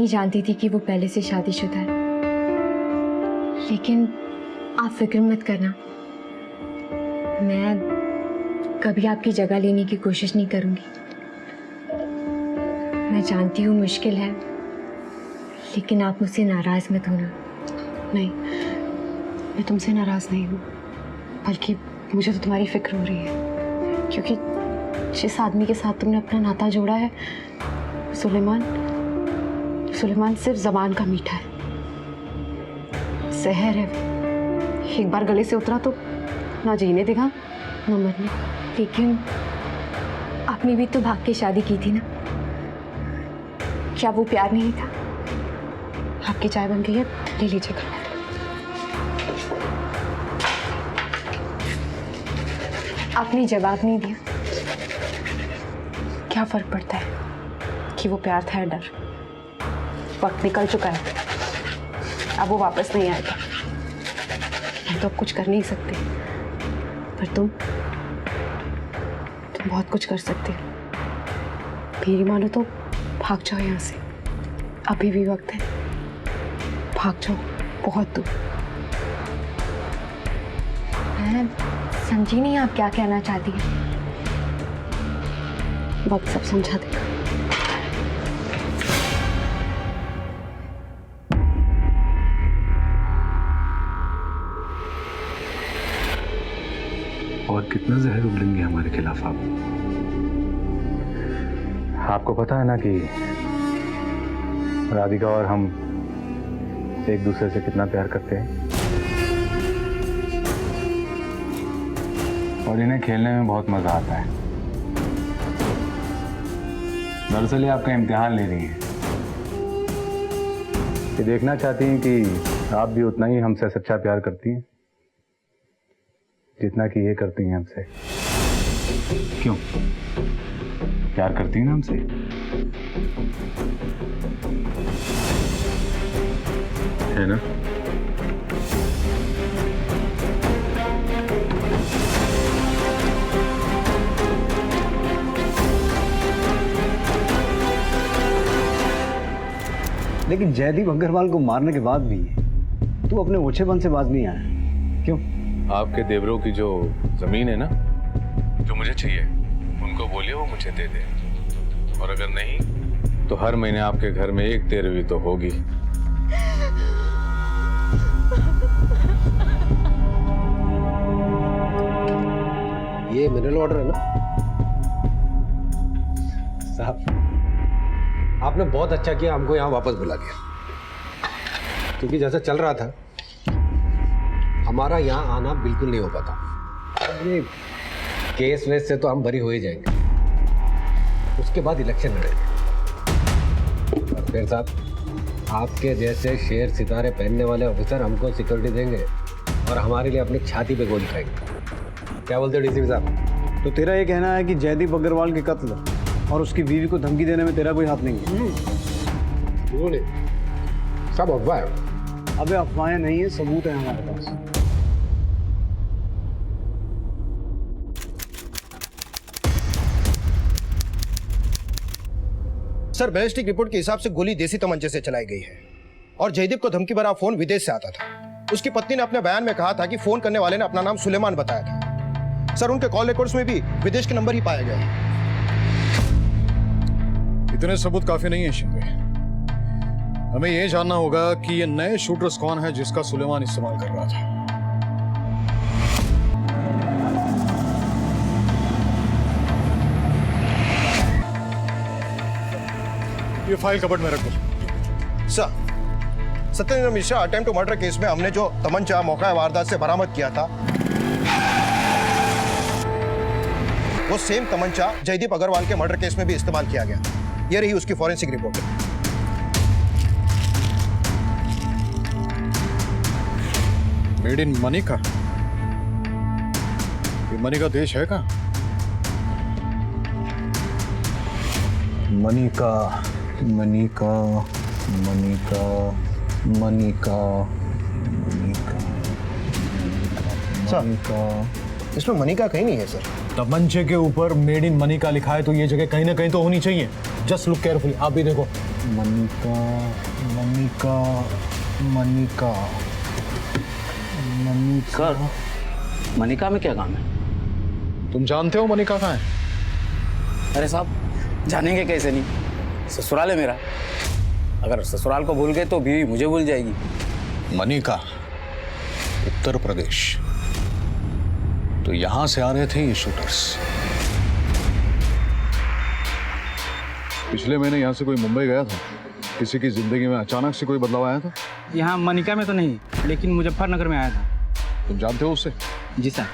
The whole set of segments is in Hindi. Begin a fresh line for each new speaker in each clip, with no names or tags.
नहीं जानती थी कि वो पहले से शादीशुदा है, लेकिन आप फिक्र मत करना, मैं कभी आपकी जगह लेने की कोशिश नहीं करूंगी। मैं जानती हूँ मुश्किल है, लेकिन आप मुझसे नाराज मत होना।
नहीं, मैं तुमसे नाराज नहीं हूँ, बल्कि मुझे तो तुम्हारी फिक्र हो रही है, क्योंकि जिस आदमी के साथ तुमने अपना नाता जोड़ा है, सुलेमान सिर्फ ज़बान का मीठा है, जहर है। एक बार गले से उतरा तो ना जीने देगा ना मरने।
लेकिन आपने भी तो भाग के शादी की थी ना, क्या वो प्यार नहीं था?
आपकी चाय बन गई है, ले लीजिएगा।
आपने जवाब नहीं दिया।
क्या फर्क पड़ता है कि वो प्यार था या डर? वक्त निकल चुका है, अब वो वापस नहीं आएगा। हम तो अब कुछ कर नहीं सकते, पर तुम बहुत कुछ कर सकते हो। मेरी मानो तो भाग जाओ यहाँ से, अभी भी वक्त है। भाग जाओ बहुत दूर।
मैं समझी नहीं आप क्या कहना चाहती हैं।
वक्त सब समझा देगा।
और कितना जहर उगलेंगे हमारे खिलाफ आप? आपको पता है ना कि राधिका और हम एक दूसरे से कितना प्यार करते हैं, और इन्हें खेलने में बहुत मजा आता है। दरअसल ये आपका इम्तिहान ले रही है, ये देखना चाहती हैं कि आप भी उतना ही हमसे सच्चा प्यार करती हैं जितना कि ये करती हैं हमसे। क्यों प्यार करती हैं ना हमसे? है ना?
लेकिन जयदीप अग्रवाल को मारने के बाद भी तू अपने ओछेपन से बाज नहीं आया, क्यों?
आपके देवरों की जो जमीन है ना, जो मुझे चाहिए, उनको बोलिए वो मुझे दे दे, और अगर नहीं तो हर महीने आपके घर में 1 तेरहवीं तो होगी।
ये मिनरल ऑर्डर है ना साहब? आपने बहुत अच्छा किया हमको यहाँ वापस बुला लिया, क्योंकि जैसा चल रहा था हमारा यहाँ आना बिल्कुल नहीं हो पाता। ये केस वेस से तो हम बरी हो ही जाएंगे, उसके बाद इलेक्शन लड़ेंगे। और फिर साहब आपके जैसे शेर सितारे पहनने वाले ऑफिसर हमको सिक्योरिटी देंगे और हमारे लिए अपनी छाती पे गोली खाएंगे। क्या बोलते हो डीसीपी साहब?
तो तेरा ये कहना है कि जयदीप अग्रवाल के कत्ल और उसकी बीवी को धमकी देने में तेरा कोई हाथ नहीं है?
सब अफवाह है।
अबे अफवाहें नहीं है, सबूत है हमारे पास।
सर, बैलिस्टिक रिपोर्ट के हिसाब से गोली देसी तमंचे से चलाई गई है और जयदीप को धमकी भरा फोन विदेश से आता था। उसकी पत्नी ने अपने बयान में कहा था कि फोन करने वाले ने अपना नाम सुलेमान बताया था। सर, उनके कॉल रिकॉर्ड्स में भी विदेश के नंबर ही पाया गया है।
इतने सबूत काफी नहीं है शिंदे, हमें यह जानना होगा कि ये नए शूटर्स कौन है जिसका सुलेमान इस्तेमाल कर रहा था। ये फाइल कबर्ड में रखो।
Sir, Satyendra Mishra attempt to murder case में हमने जो तमंचा मौका वारदात से बरामद किया था, वो सेम तमंचा जयदीप अग्रवाल के मर्डर केस में भी इस्तेमाल किया गया। ये रही उसकी forensic report.
Made in Manika. ये मनिका देश है का?
मनिका मनिका मनिका मनिका मनिका
सर,
मनिका।
इसमें मनी का कहीं नहीं है सर।
तमंचे के ऊपर मेड इन मनिका लिखा है तो ये जगह कहीं ना कहीं तो होनी चाहिए। जस्ट लुक केयरफुली, आप भी देखो। मनिका मनिका मनिका मनिका।
मनिका में क्या काम है?
तुम जानते हो मनिका कहाँ है?
अरे साहब, जानेंगे कैसे नहीं, ससुराल है मेरा। अगर ससुराल को भूल गए तो बीवी मुझे भूल जाएगी।
मनिका उत्तर प्रदेश। तो यहां से आ रहे थे ये शूटर्स। पिछले महीने यहां से कोई मुंबई गया था, किसी की जिंदगी में अचानक से कोई बदलाव आया था?
यहाँ मनिका में तो नहीं, लेकिन मुजफ्फरनगर में आया था।
तुम जानते हो उससे?
जी सर।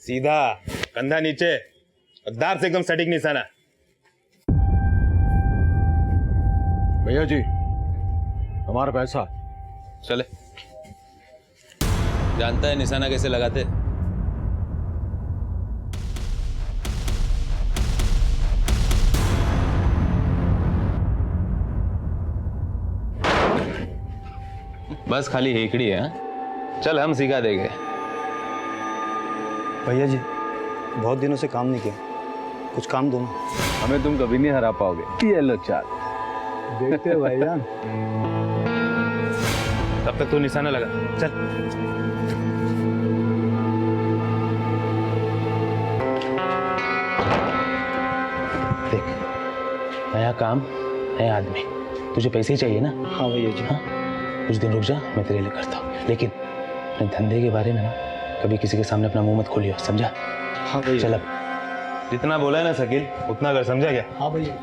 सीधा कंधा नीचे, दार से एकदम सटीक निशाना।
भैया जी, हमारा पैसा।
चले, जानता है निशाना कैसे लगाते? बस खाली हेकड़ी है। चल हम सिखा देंगे।
भैया जी, बहुत दिनों से काम नहीं किया, कुछ काम दो ना।
हमें तुम कभी नहीं हरा पाओगे। ये लो चाल।
देखते हो भाईजान।
तब तक तू निशाना लगा। चल।
देख, नया काम, नया आदमी, तुझे पैसे ही चाहिए ना?
हाँ भैया जी।
हाँ, कुछ दिन रुक जा, मैं तेरे लिए करता हूँ। लेकिन अपने धंधे के बारे में ना कभी किसी के सामने अपना मुंह मत खोलियो, समझा?
हाँ भैया।
चल अब।
जितना बोला है ना शकील, उतना कर, समझा क्या?
हाँ भैया।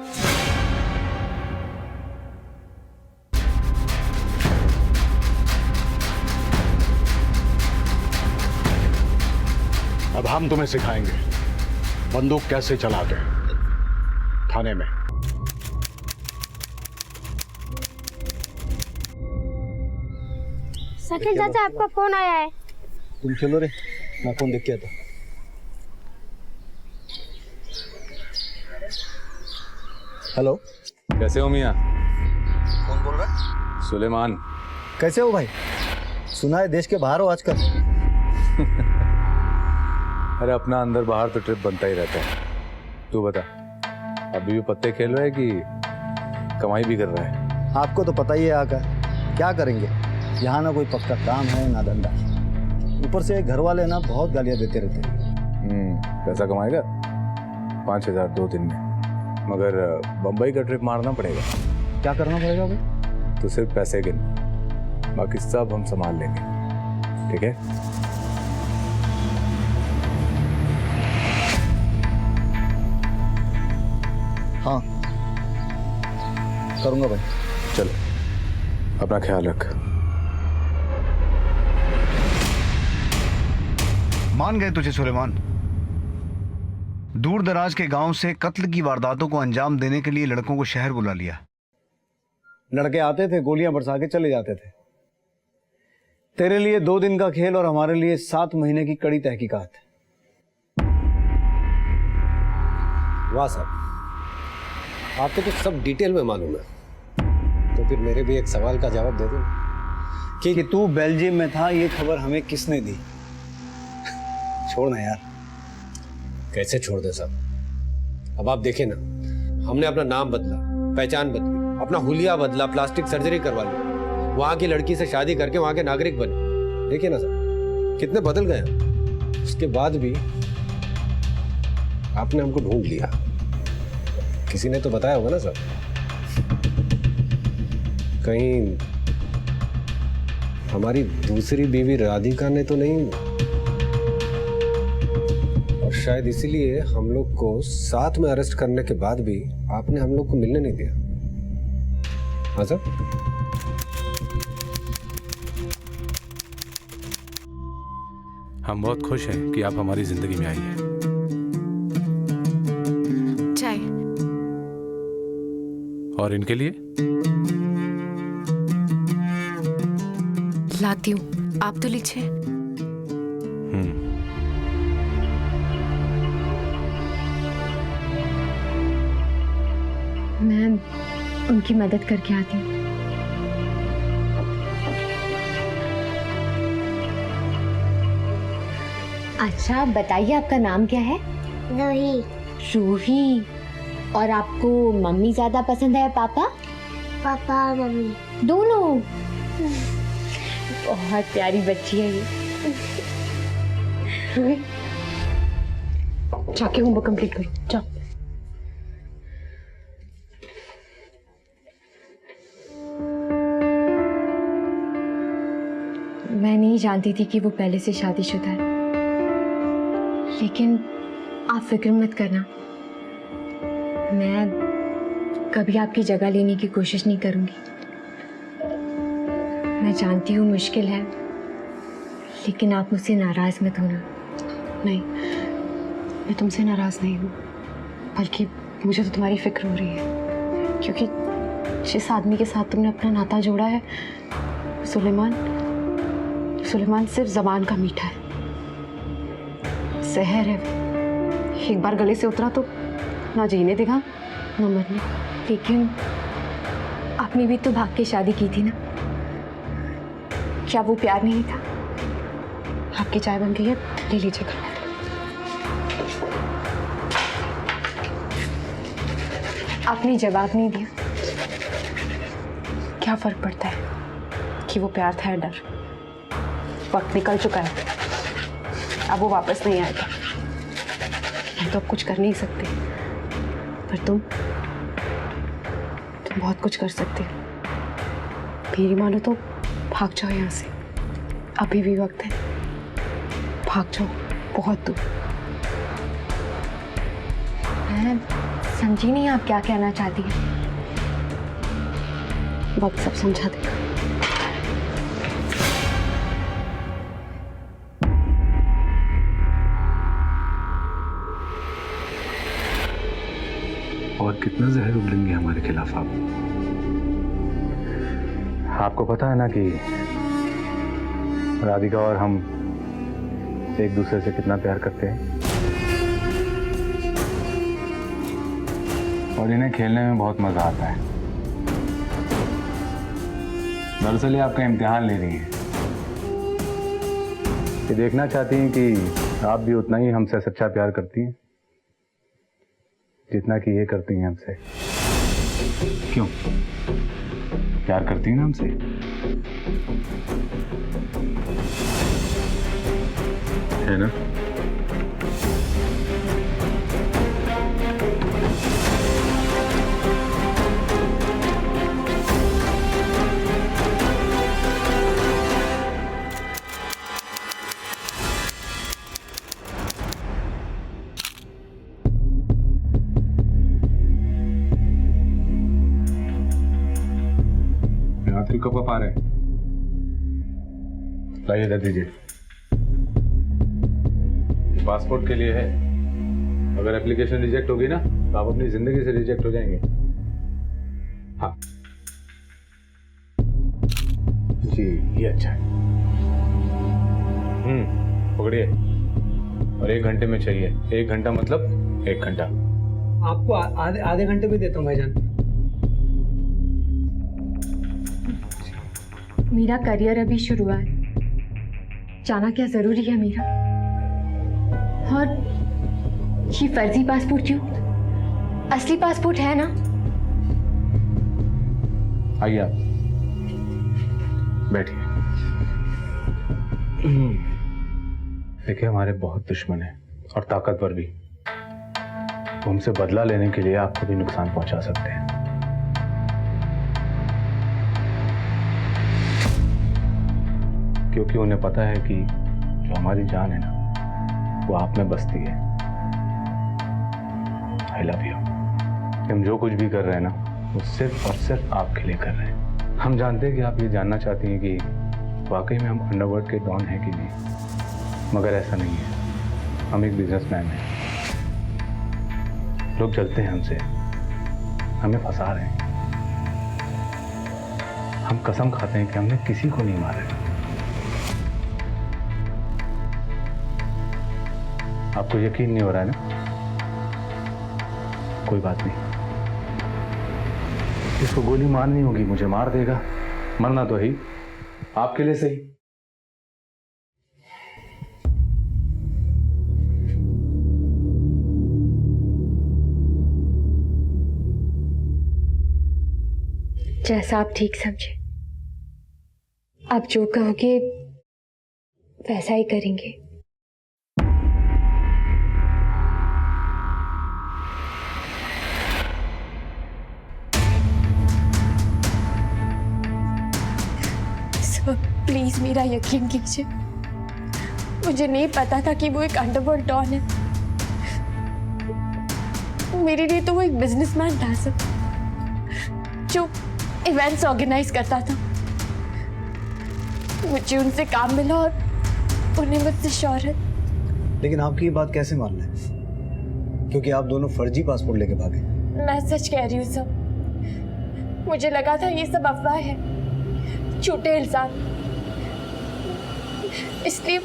अब हम तुम्हें सिखाएंगे बंदूक कैसे चलाते हैं थाने में।
शकील चाचा, आपका फोन आया है।
तुम चलो रे, मैं फोन देख के आता। हेलो,
कैसे हो मियाँ?
कौन बोल रहा है?
सुलेमान।
कैसे हो भाई? सुना है देश के बाहर हो आजकल।
अरे अपना अंदर बाहर तो ट्रिप बनता ही रहता है। तू बता, अभी भी पत्ते खेल रहा है कि कमाई भी कर रहा है?
आपको तो पता ही है आका, क्या करेंगे, यहाँ ना कोई पक्का काम है ना धंधा, ऊपर से घर वाले ना बहुत गालियाँ देते रहते हैं।
पैसा कमाएगा 5,000 2 दिन में, मगर बम्बई का ट्रिप मारना पड़ेगा।
क्या करना पड़ेगा भाई?
तो सिर्फ पैसे गिन, बाकी सब हम संभाल लेंगे, ठीक है?
हाँ करूँगा भाई।
चलो, अपना ख्याल रख।
मान गए तुझे सुलेमान। दूर दराज के गांव से कत्ल की वारदातों को अंजाम देने के लिए लड़कों को शहर बुला लिया। लड़के आते थे, गोलियां बरसा के चले जाते थे। तेरे लिए 2 दिन का खेल और हमारे लिए 7 महीने की कड़ी तहकीकात।
वाह साहब, आपको तो सब डिटेल में मालूम है। तो फिर मेरे भी एक सवाल का जवाब दे दो
कि तू बेल्जियम में था, ये खबर हमें किसने दी? छोड़ना यार।
कैसे छोड़ दे साहब? अब आप देखें ना, हमने अपना नाम बदला, पहचान बदली, अपना हुलिया बदला, प्लास्टिक सर्जरी करवा ली, वहां की लड़की से शादी करके वहां के नागरिक बने। देखिए ना साहब, कितने बदल गए हम। उसके बाद भी आपने हमको ढूंढ लिया। किसी ने तो बताया होगा ना साहब, कहीं हमारी दूसरी बीवी राधिका ने तो नहीं? और शायद इसीलिए हम लोग को साथ में अरेस्ट करने के बाद भी आपने हम लोग को मिलने नहीं दिया। हाँ सर?
हम बहुत खुश हैं कि आप हमारी जिंदगी में आई हैं।
चाय।
और इनके लिए
लाती हूँ, आप तो लीजिए। मैं उनकी मदद करके आती हूँ। अच्छा बताइए, आपका नाम क्या है?
रूही।
रूही। और आपको मम्मी ज्यादा पसंद है पापा?
पापा और मम्मी
दोनों। बहुत प्यारी बच्ची है ये।
रूही, जाके होमवर्क कंप्लीट करो, जाओ।
मैं नहीं जानती थी कि वो पहले से शादीशुदा है, लेकिन आप फिक्र मत करना, मैं कभी आपकी जगह लेने की कोशिश नहीं करूंगी। मैं जानती हूँ मुश्किल है, लेकिन आप मुझसे नाराज मत होना।
नहीं, मैं तुमसे नाराज नहीं हूँ, बल्कि मुझे तो तुम्हारी फिक्र हो रही है, क्योंकि जिस आदमी के साथ तुमने अपना नाता जोड़ा है, सुलेमान सिर्फ ज़बान का मीठा है, जहर है। एक बार गले से उतरा तो ना जीने देगा ना मरने।
लेकिन आपने भी तो भाग के शादी की थी ना, क्या वो प्यार नहीं था?
आपकी चाय बन गई है, ले लीजिएगा।
आपने जवाब नहीं दिया।
क्या फर्क पड़ता है कि वो प्यार था या डर? वक्त निकल चुका है, अब वो वापस नहीं आएगा। हम तो अब कुछ कर नहीं सकते, पर तुम बहुत कुछ कर सकते हो। मेरी मानो तो भाग जाओ यहाँ से, अभी भी वक्त है, भाग जाओ बहुत दूर।
मैं समझी नहीं आप क्या कहना चाहती हैं।
वक्त सब समझा देगा।
और कितना जहर उगलेंगे हमारे खिलाफ आप? आपको पता है ना कि राधिका और हम एक दूसरे से कितना प्यार करते हैं, और इन्हें खेलने में बहुत मजा आता है। दरअसल ये आपका इम्तिहान ले रही है, ये देखना चाहती हैं कि आप भी उतना ही हमसे सच्चा प्यार करती हैं जितना कि ये करती हैं हमसे। क्यों? प्यार करती हैं ना हमसे? है ना? रात्रि कब आ रहे हैं? लाइए, दे दीजिए। पासपोर्ट के लिए है, अगर एप्लीकेशन रिजेक्ट होगी ना तो आप अपनी जिंदगी से रिजेक्ट हो जाएंगे। हाँ जी, ये अच्छा है। पकड़िए, और 1 घंटे में चाहिए। 1 घंटा मतलब 1 घंटा।
आपको आधे घंटे में देता हूँ भाईजान।
मेरा करियर अभी शुरू हुआ है, जाना क्या जरूरी है मेरा? और ये फर्जी पासपोर्ट क्यों? असली पासपोर्ट है ना?
आइए, आप बैठिए। देखिए, हमारे बहुत दुश्मन हैं और ताकतवर भी। वो हमसे बदला लेने के लिए आपको भी नुकसान पहुंचा सकते हैं। क्योंकि उन्हें पता है कि जो हमारी जान है ना, वो आप में बसती है। I love you. हम जो कुछ भी कर रहे हैं ना, वो सिर्फ और सिर्फ आपके लिए कर रहे हैं। हम जानते हैं कि आप ये जानना चाहती हैं कि वाकई में हम अंडरवर्ल्ड के डॉन हैं कि नहीं, मगर ऐसा नहीं है। हम एक बिजनेसमैन हैं। लोग जलते हैं हमसे, हमें फंसा रहे हैं। हम कसम खाते हैं कि हमने किसी को नहीं मारा है। आपको यकीन नहीं हो रहा है ना? कोई बात नहीं, इसको गोली मारनी होगी, मुझे मार देगा, मरना तो ही आपके लिए सही।
जैसा आप ठीक समझे। आप जो कहोगे वैसा ही करेंगे।
सर प्लीज मेरा यकीन कीजिए, मुझे नहीं पता था कि वो एक अंडरवर्ल्ड डॉन है। मेरे लिए तो वो एक बिजनेसमैन था सर, जो इवेंट्स ऑर्गेनाइज करता था। मुझे उनसे काम मिला और उन्हें मुझसे शौहरत।
लेकिन आपकी ये बात कैसे मान लें, क्योंकि आप दोनों फर्जी पासपोर्ट लेके भागे।
मैं सच कह रही हूँ सर, मुझे लगा था ये सब अफवाह है, झूठे इल्जाम, इसलिए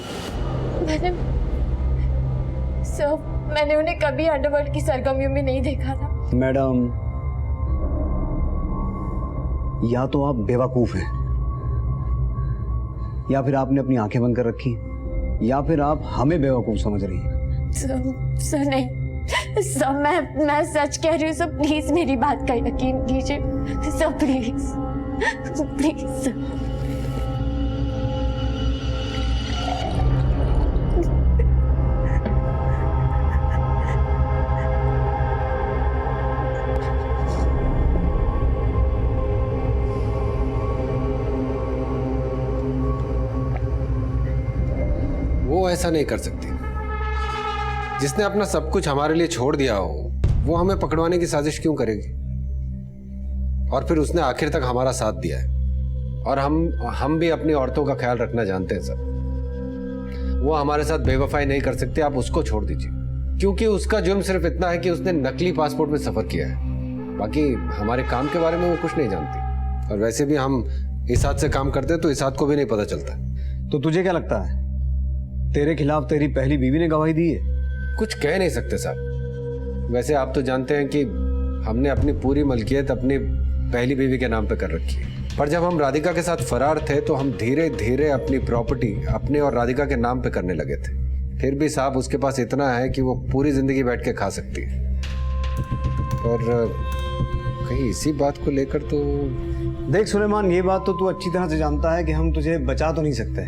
मैंने उन्हें कभी अंडरवर्ल्ड की सरगर्मियों में नहीं देखा था।
मैडम, या तो आप बेवकूफ हैं, या फिर आपने अपनी आंखें बंद कर रखी, या फिर आप हमें बेवकूफ समझ रही हैं।
सर नहीं सर, मैं सच कह रही हूँ सर, प्लीज मेरी बात का यकीन कीजिए सर, प्लीज प्लीज सर।
वो ऐसा नहीं कर सकती। जिसने अपना सब कुछ हमारे लिए छोड़ दिया हो, वो हमें पकड़वाने की साजिश क्यों करेगी? और फिर उसने आखिर तक हमारा साथ दिया है, और हम भी अपनी औरतों का ख्याल रखना जानते हैं सर। वो हमारे साथ बेवफाई नहीं कर सकती, आप उसको छोड़ दीजिए, क्योंकि उसका जुर्म सिर्फ इतना है कि उसने नकली पासपोर्ट में सफर किया है। बाकी हमारे काम के बारे में वो कुछ नहीं जानती, और वैसे भी हम इस हाथ से काम करते हैं तो इस हाथ को भी नहीं पता चलता।
तो तुझे क्या लगता है, तेरे खिलाफ तेरी पहली बीवी ने गवाही दी है?
कुछ कह नहीं सकते साहब। वैसे आप तो जानते हैं कि हमने अपनी पूरी मलकियत अपनी पहली बीवी के नाम पे कर रखी है, पर जब हम राधिका के साथ फरार थे तो हम धीरे धीरे अपनी प्रॉपर्टी अपने और राधिका के नाम पे करने लगे थे। फिर भी साहब उसके पास इतना है कि वो पूरी जिंदगी बैठ के खा सकती है। और कहीं इसी बात को लेकर तो
देख सुलेमान, ये बात तो तू अच्छी तरह से जानता है कि हम तुझे बचा तो नहीं सकते।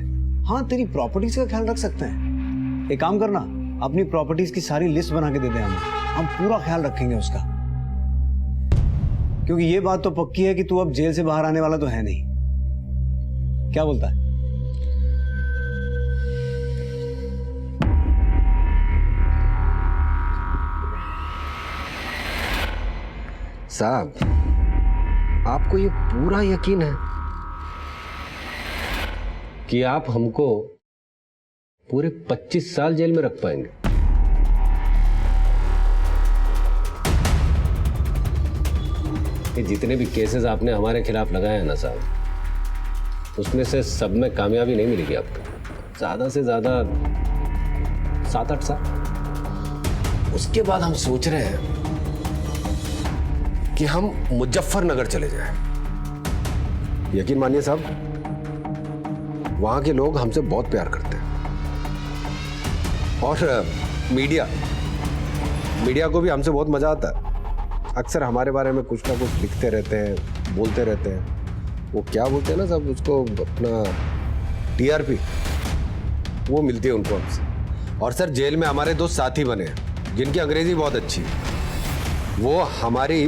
हाँ, तेरी प्रॉपर्टीज का ख्याल रख सकते हैं। एक काम करना, अपनी प्रॉपर्टीज की सारी लिस्ट बना के दे दे हमें, हम पूरा ख्याल रखेंगे उसका। क्योंकि ये बात तो पक्की है कि तू अब जेल से बाहर आने वाला तो है नहीं। क्या बोलता है?
साहब, आपको ये पूरा यकीन है कि आप हमको पूरे 25 साल जेल में रख पाएंगे? ये जितने भी केसेस आपने हमारे खिलाफ लगाए हैं ना साहब, उसमें से सब में कामयाबी नहीं मिलेगी आपको। ज्यादा से ज्यादा 7-8 साल। उसके बाद हम सोच रहे हैं कि हम मुजफ्फरनगर चले जाएं। यकीन मानिए साहब, वहां के लोग हमसे बहुत प्यार करते हैं, और मीडिया को भी हमसे बहुत मजा आता है। अक्सर हमारे बारे में कुछ ना कुछ लिखते रहते हैं, बोलते रहते हैं। वो क्या बोलते हैं ना साहब, उसको अपना TRP वो मिलती है उनको हमसे। और सर, जेल में हमारे 2 साथी बने हैं जिनकी अंग्रेजी बहुत अच्छी है। वो हमारी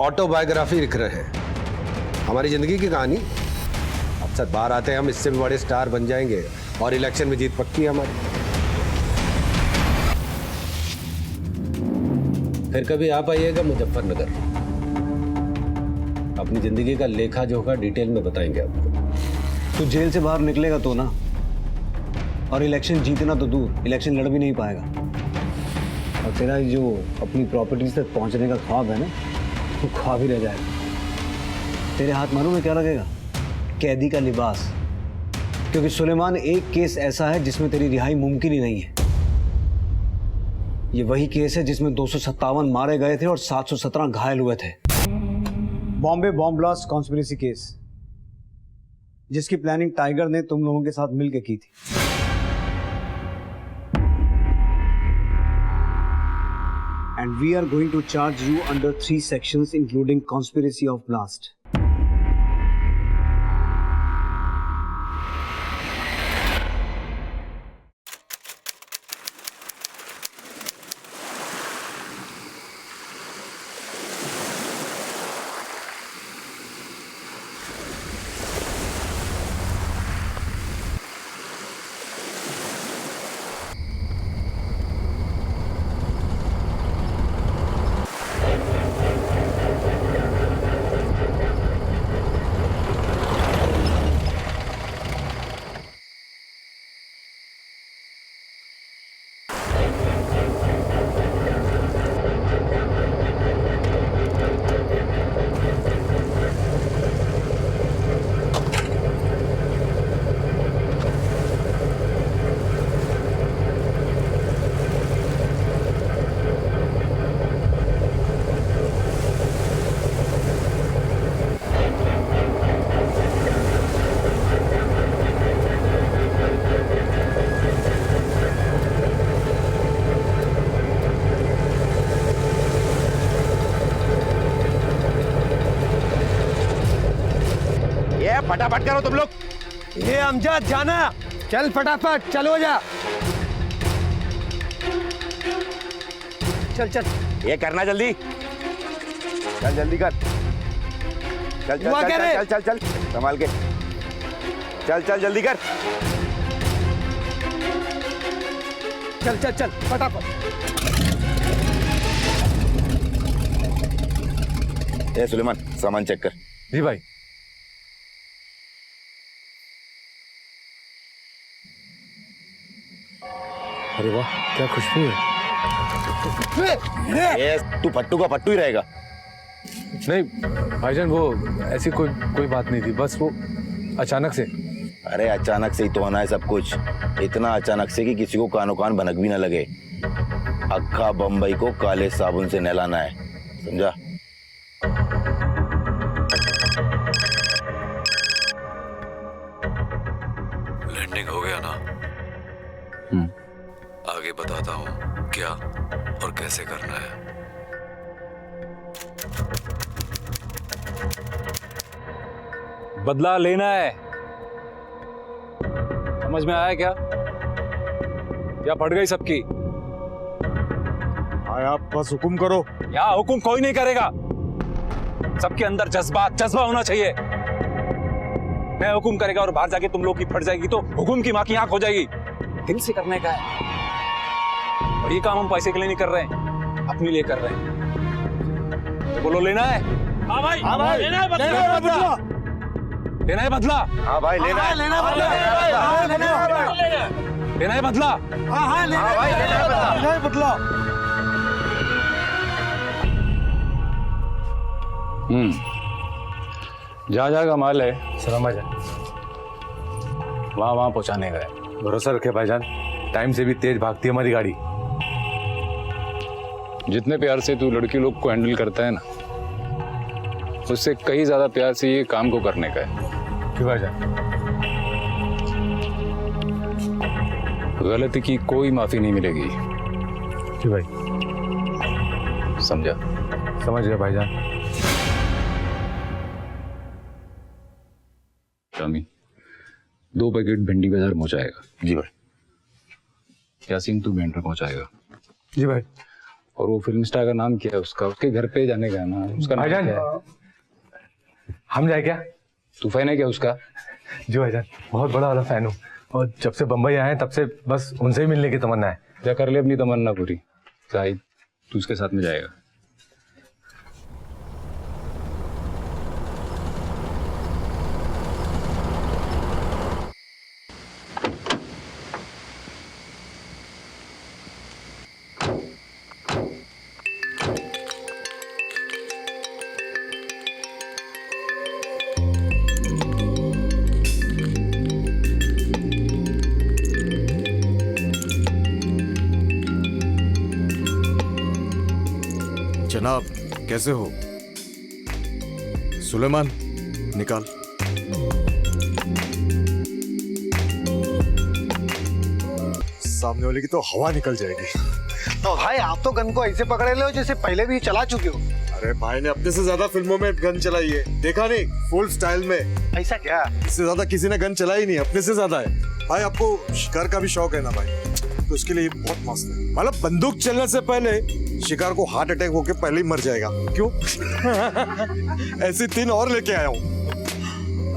ऑटोबायोग्राफी लिख रहे हैं, हमारी जिंदगी की कहानी। अब सर बाहर आते हैं हम, इससे भी बड़े स्टार बन जाएंगे और इलेक्शन में जीत पक्की है हमारी। फिर कभी आप आइएगा मुजफ्फरनगर, अपनी जिंदगी का लेखा जोखा डिटेल में बताएंगे आपको।
तू जेल से बाहर निकलेगा तो ना, और इलेक्शन जीतना तो दूर, इलेक्शन लड़ भी नहीं पाएगा। और तेरा जो अपनी प्रॉपर्टीज तक पहुंचने का ख्वाब है ना, वो ख्वाब ही रह जाएगा। तेरे हाथ मालूम में क्या लगेगा? कैदी का लिबास। क्योंकि सुलेमान, एक केस ऐसा है जिसमें तेरी रिहाई मुमकिन ही नहीं है। ये वही केस है जिसमें 257 मारे गए थे और 717 घायल हुए थे। Bombay bomb blast conspiracy case, जिसकी प्लानिंग टाइगर ने तुम लोगों के साथ मिलकर की थी। and we are going to charge you under 3 sections including conspiracy of blast.
फटाफट करो तुम लोग।
ये अमजद जाना, चल फटाफट, चलो जा। चल चल,
ये करना जल्दी, चल जल्दी कर। चल चल चल चल चल चल संभाल के, चल चल जल्दी कर।
चल चल चल फटाफट।
ए सुलेमान, सामान चेक कर।
जी भाई। अरे वाह, क्या खुशबू है।
ये तू पट्टू का पट्टू ही रहेगा।
नहीं भाईजान, वो ऐसी कोई बात नहीं थी, बस वो अचानक से।
अरे अचानक से ही तो होना है सब कुछ, इतना अचानक से कि किसी को कानो कान भनक भी ना लगे। अक्खा बम्बई को काले साबुन से नहलाना है, समझा?
लैंडिंग हो गया ना? आगे बताता हूँ क्या और कैसे करना है।
बदला लेना है, समझ में आया क्या? या फट गई सबकी?
आप बस हुक्म करो।
यहाँ हुक्म कोई नहीं करेगा, सबके अंदर जज्बा होना चाहिए। मैं हुक्म करेगा और बाहर जाके तुम लोग की फट जाएगी तो हुक्म की माँ की आंख हो जाएगी। दिल से करने का है, और ये काम हम पैसे के लिए नहीं कर रहे हैं, अपने लिए कर रहे हैं। तो बोलो, लेना है? हाँ भाई, हाँ भाई, लेना है बदला। लेना है बदला? हाँ भाई, लेना है, लेना है बदला। लेना है बदला? हाँ हाँ, लेना है बदला।
जहाँ का माल है
सलाम भाईजान,
वहाँ पहुँचाने का है।
भरोसा रखे भाईजान, टाइम से भी तेज भागती है हमारी गाड़ी।
जितने प्यार से तू लड़की लोग को हैंडल करता है ना, उससे कहीं ज्यादा प्यार से ये काम को करने का है।
क्यों भाईजान?
गलती की कोई माफी नहीं मिलेगी।
क्यों भाई?
समझा?
समझ गया भाईजान।
शामी, 2 पैकेट भिंडी बाजार पहुंचाएगा।
जी भाई।
यासीन, तू बैंड पहुंचाएगा।
जी भाई।
और वो फिल्म स्टार का नाम क्या है उसका? उसके घर पे जाने का है ना, उसका नाम क्या है?
हम जाए क्या?
तू फैन है क्या उसका?
जी भाईजान, बहुत बड़ा वाला फैन हूँ, और जब से बंबई आए तब से बस उनसे ही मिलने की तमन्ना है।
क्या कर ले अपनी तमन्ना पूरी। शाहिद, तू उसके साथ में जाएगा।
जनाब, कैसे हो? सुलेमान, निकाल।
सामने वाले की तो हवा निकल जाएगी।
तो भाई आप तो गन को ऐसे पकड़े ले हो जैसे पहले भी चला चुके हो।
अरे भाई ने अपने से ज्यादा फिल्मों में गन चलाई है, देखा नहीं? फुल स्टाइल में।
ऐसा क्या?
इससे ज्यादा किसी ने गन चलाई नहीं, अपने से ज्यादा है। भाई आपको शिकार का भी शौक है ना भाई, तो उसके लिए बहुत मस्त है। मतलब बंदूक चलने से पहले शिकार को हार्ट अटैक होके पहले ही मर जाएगा। क्यों? ऐसी 3 और लेके आया हूँ।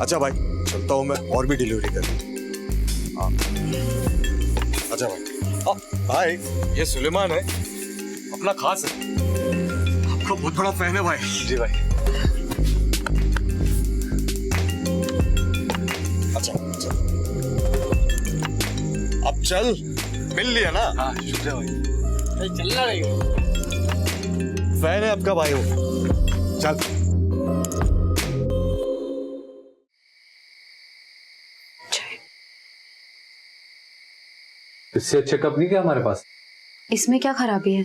अच्छा भाई चलता हूँ मैं, और भी डिलीवरी कर। हाँ अच्छा भाई। भाई ये सुलेमान है, अपना खास है, आपका बहुत बड़ा फैन है भाई। जी भाई। अच्छा चल, अब चल, मिल लिया ना? हाँ शुक्रिया भाई। चलना नहीं, फैन है आपका भाई हो। चल
इससे अच्छा कप नहीं क्या हमारे पास?
इसमें क्या खराबी है?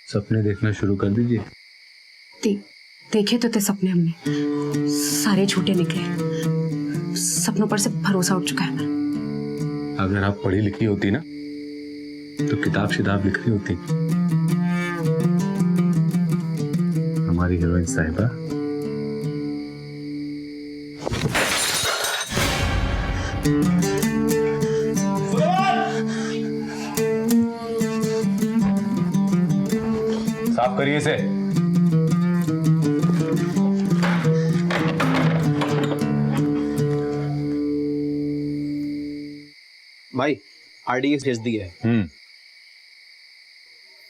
सपने देखना शुरू कर दीजिए।
देखे तो थे सपने हमने, सारे झूठे निकले। सपनों पर से भरोसा उठ चुका है मेरा।
अगर आप पढ़ी लिखी होती ना तो किताब शिताब लिख रही होती। हमारी हीरोइन साहिबा साफ करिए इसे।
भाई आरडीएक्स भेज दिया है।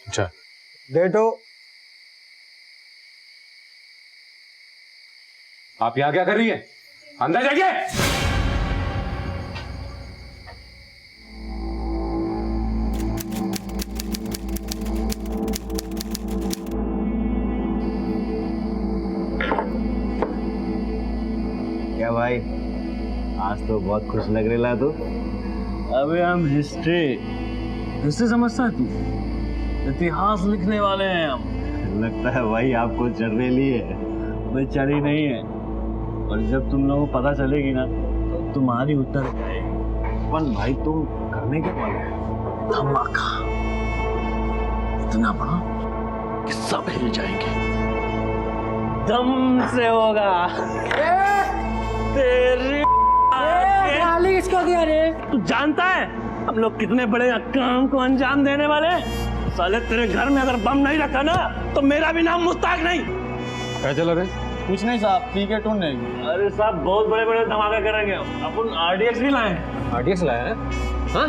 अच्छा
डेटो।
आप यहाँ क्या कर रही है? अंदर जाइए।
क्या भाई आज तो बहुत खुश लग रहा तू।
अबे हम हिस्ट्री समझता है तू? इतिहास लिखने वाले हैं हम।
लगता है भाई आपको चढ़ेली है।
भाई चढ़ी नहीं है, और जब तुम लोगों को पता चलेगी ना तो तुम्हारी उत्तर जाएगी।
पण भाई तुम करने के वाले हैं
धमाका इतना बड़ा कि सब हिल जाएंगे। दम से होगा। तेरी गाली किसको दिया रे? तू जानता है हम लोग कितने बड़े काम को अंजाम देने वाले? साले तेरे घर में अगर बम नहीं रखा ना तो मेरा भी नाम मुस्ताक नहीं।
क्या चला रहे?
कुछ नहीं साहब, पी के टून नहीं। अरे साहब बहुत बड़े बड़े धमाके करेंगे। अपन आरडीएक्स भी लाए।
आरडीएक्स लाया है? हाँ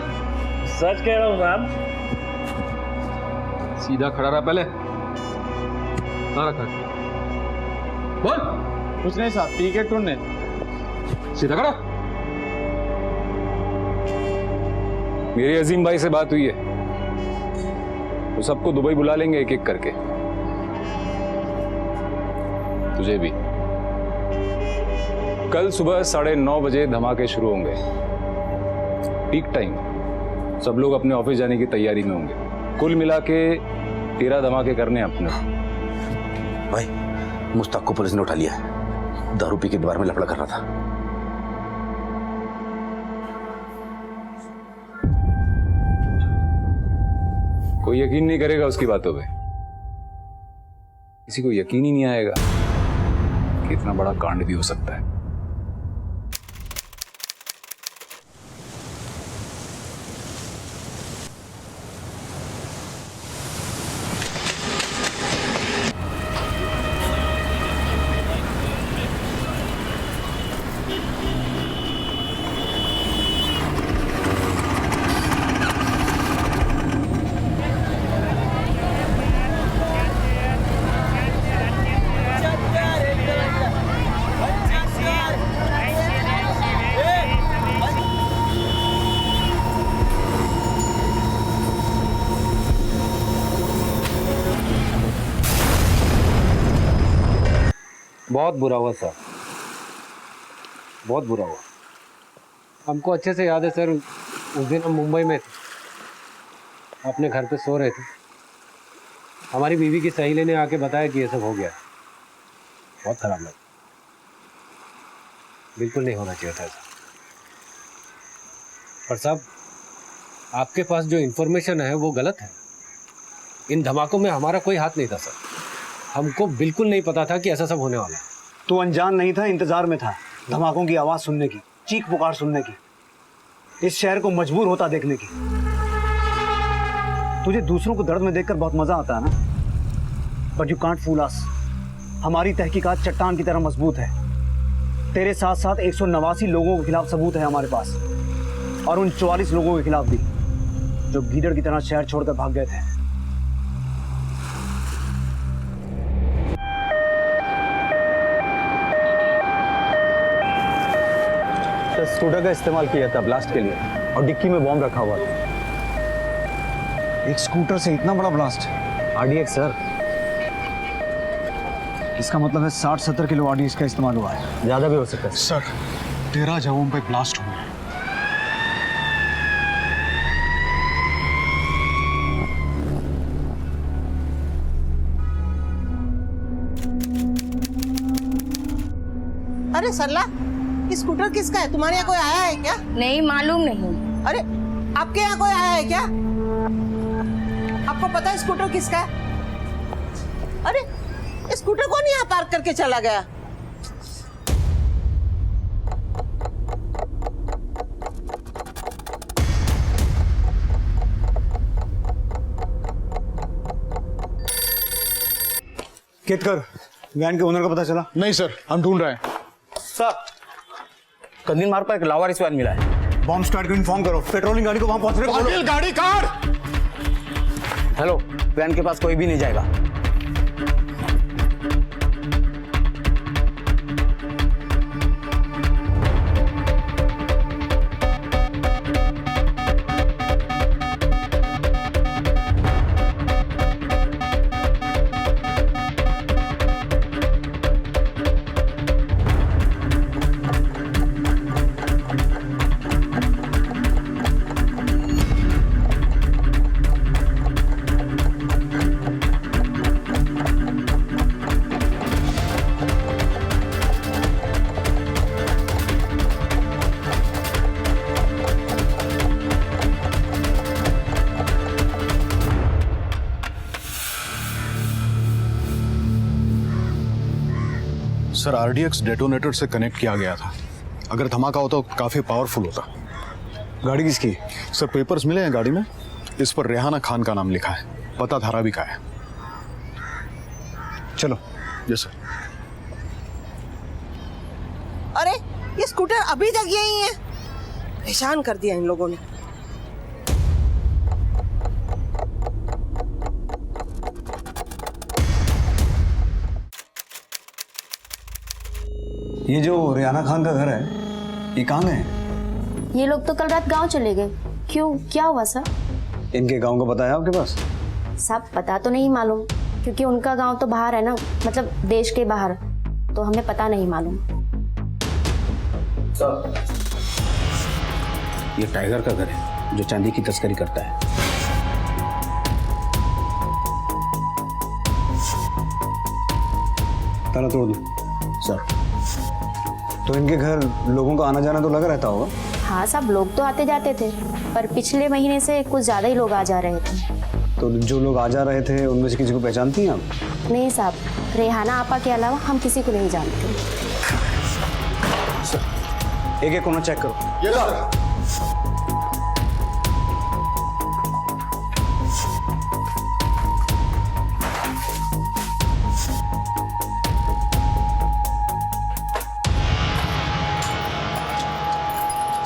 सच कह रहा हूँ साहब।
सीधा खड़ा रहा पहले। हाँ रखा। बोल।
कुछ नहीं साहब, पी के टून नहीं।
सीधा खड़ा।
मेरी अजीम भाई से बात हुई है, तो सबको दुबई बुला लेंगे एक एक करके, तुझे भी। कल सुबह 9:30 बजे धमाके शुरू होंगे, पीक टाइम। सब लोग अपने ऑफिस जाने की तैयारी में होंगे। कुल मिला के 13 धमाके करने अपने।
भाई मुस्ताक को पुलिस ने उठा लिया है, दारू पी के दीवार में लफड़ा कर रहा था।
कोई यकीन नहीं करेगा उसकी बातों पे। किसी को यकीन ही नहीं आएगा कि इतना बड़ा कांड भी हो सकता है।
बहुत बुरा हुआ सर, बहुत बुरा हुआ। हमको अच्छे से याद है सर, उस दिन हम मुंबई में थे, अपने घर पे सो रहे थे। हमारी बीवी की सहेली ने आके बताया कि ये सब हो गया। बहुत खराब लगा, बिल्कुल नहीं होना चाहिए था ऐसा। पर साहब आपके पास जो इन्फॉर्मेशन है वो गलत है। इन धमाकों में हमारा कोई हाथ नहीं था सर। हमको बिल्कुल नहीं पता था कि ऐसा सब होने वाला है।
तू अनजान नहीं था, इंतजार में था धमाकों की आवाज सुनने की, चीख पुकार सुनने की, इस शहर को मजबूर होता देखने की। तुझे दूसरों को दर्द में देखकर बहुत मजा आता है ना, बट यू कांट फूल अस। हमारी तहकीकात चट्टान की तरह मजबूत है। तेरे साथ साथ 189 लोगों के खिलाफ सबूत है हमारे पास, और उन 44 लोगों के खिलाफ भी जो गीदड़ की तरह शहर छोड़कर भाग गए थे। स्कूटर का इस्तेमाल किया था ब्लास्ट के लिए, और डिक्की में बॉम्ब रखा हुआ था। एक स्कूटर से इतना बड़ा ब्लास्ट? RDX sir. इसका मतलब है 60-70 किलो आरडीएक्स का इस्तेमाल हुआ है। ज्यादा भी हो सकता है
सर। 13 जगहों पे ब्लास्ट हुआ है।
अरे सरला, ये स्कूटर किसका है? तुम्हारे यहाँ कोई आया है क्या?
नहीं मालूम नहीं।
अरे आपके यहाँ कोई आया है क्या? आपको पता है स्कूटर किसका है? अरे स्कूटर कौन यहाँ पार्क करके चला गया?
केतकर, वैन के ओनर का पता चला?
नहीं सर, हम ढूंढ रहे हैं।
सर, कंदील मार्ग पर एक लावारिस वैन मिला है।
बॉम्ब स्क्वाड को इन्फॉर्म करो, पेट्रोलिंग गाड़ी को वहां पहुंचने को बोलो।
गाड़ी कार।
हेलो, वैन के पास कोई भी नहीं जाएगा।
सर, आरडीएक्स डेटोनेटर से कनेक्ट किया गया था। अगर धमाका होता तो काफी पावरफुल होता।
गाड़ी किसकी?
सर, पेपर्स मिले हैं गाड़ी में, इस पर रेहाना खान का नाम लिखा है, पता धारा भी का है।
चलो।
Yes sir.
अरे ये स्कूटर अभी तक यही है, परेशान कर दिया इन लोगों ने।
ये जो रेहाना खान का घर है, ये कहाँ गए?
ये लोग तो कल रात गांव चले गए। क्यों, क्या हुआ सर?
इनके गांव का पता है आपके पास?
सब पता तो नहीं मालूम, क्योंकि उनका गांव तो बाहर है ना, मतलब देश के बाहर, तो हमें पता नहीं मालूम।
सर, ये टाइगर का घर है जो चांदी की तस्करी करता है।
ताला तोड़ दो।
सर,
तो इनके घर लोगों का आना जाना तो लगा रहता होगा?
हाँ, सब लोग तो आते जाते थे, पर पिछले महीने से कुछ ज्यादा ही लोग आ जा रहे थे।
तो जो लोग आ जा रहे थे उनमें से किसी को पहचानती हैं आप?
नहीं साहब, रेहाना आपा के अलावा हम किसी को नहीं जानते।
एक एक कोना चेक करो।
Yes sir.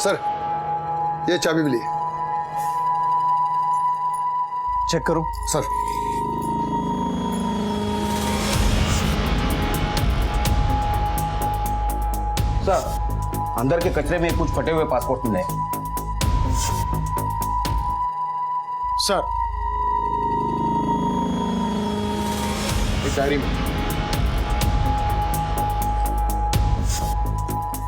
सर, ये चाबी मिली।
चेक करो।
सर,
सर, अंदर के कचरे में कुछ फटे हुए पासपोर्ट मिले हैं।
सर, एक डायरी में।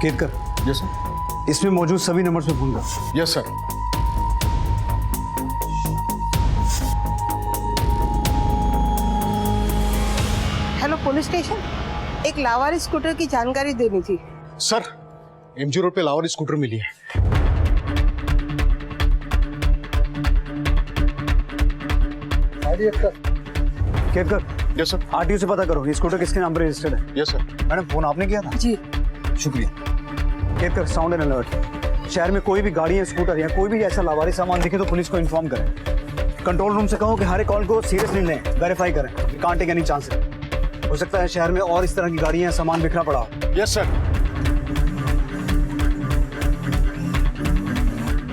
केतकर।
Yes sir.
इसमें मौजूद सभी नंबर्स पे फोन कर।
Yes sir.
Hello police station, एक लावारिस स्कूटर की जानकारी देनी थी।
सर, एमजी रोड पे लाहौरी स्कूटर मिली है।
Ketkar,
yes sir.
आरटीओ से पता करो ये स्कूटर किसके नाम पर रजिस्टर्ड है।
Yes sir.
मैडम फोन आपने किया था?
जी।
शुक्रिया। Ketkar, sound and alert. शहर में कोई भी गाड़ी या स्कूटर या कोई भी ऐसा लावारिस सामान दिखे तो पुलिस को इन्फॉर्म करें। कंट्रोल रूम से कहो कि हर एक कॉल को सीरियसली लें, वेरीफाई करें। Can't take any chances. हो सकता है शहर में और इस तरह की गाड़ियां सामान बिखरा पड़ा हो।
Yes sir.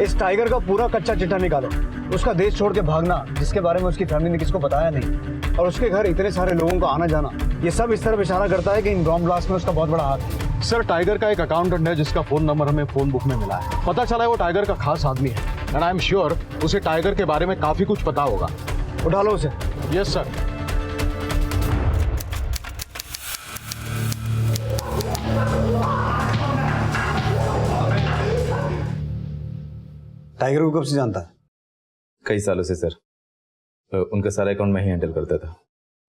इस टाइगर का पूरा कच्चा चिट्ठा निकालो। उसका देश छोड़ के भागना, जिसके बारे में उसकी फैमिली ने किसको बताया नहीं, और उसके घर इतने सारे लोगों का आना जाना, ये सब इस तरफ इशारा करता है कि इन बॉम्ब ब्लास्ट में उसका बहुत बड़ा हाथ है।
सर, टाइगर का एक अकाउंटेंट है जिसका फोन नंबर हमें फोन बुक में मिला है। पता चला है वो टाइगर का खास आदमी है एंड आई एम श्योर उसे टाइगर के बारे में काफी कुछ पता होगा।
उठा लो उसे।
Yes sir.
टाइगर को कब से जानता है?
कई सालों से सर। उनका सारा अकाउंट मैं ही हैंडल करता था।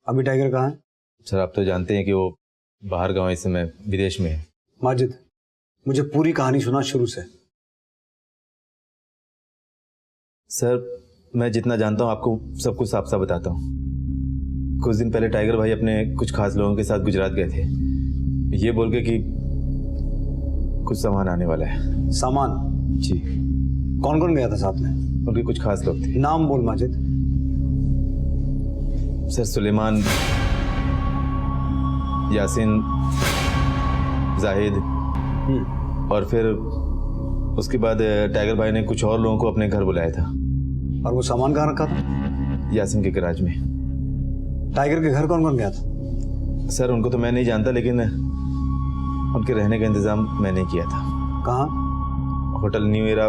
अभी टाइगर कहाँ है?
सर, आप तो जानते हैं कि वो बाहर गांव इस समय विदेश में है।
माजिद, मुझे पूरी कहानी सुना शुरू से।
सर, मैं जितना जानता हूँ आपको सब कुछ साफ साफ बताता हूँ। कुछ दिन पहले टाइगर भाई अपने कुछ खास लोगों के साथ गुजरात गए थे, ये बोल के कि कुछ सामान आने वाला है।
सामान?
जी।
कौन कौन गया था साथ में?
उनके कुछ खास लोग थे।
नाम बोल माजिद।
सर, सुलेमान, यासीन, जाहिद, और फिर उसके बाद टाइगर भाई ने कुछ और लोगों को अपने घर बुलाया था।
और वो सामान कहाँ रखा था?
यासीन के गैराज में।
टाइगर के घर कौन कौन गया था?
सर, उनको तो मैं नहीं जानता, लेकिन उनके रहने का इंतजाम मैंने किया था।
कहाँ?
Hotel new era,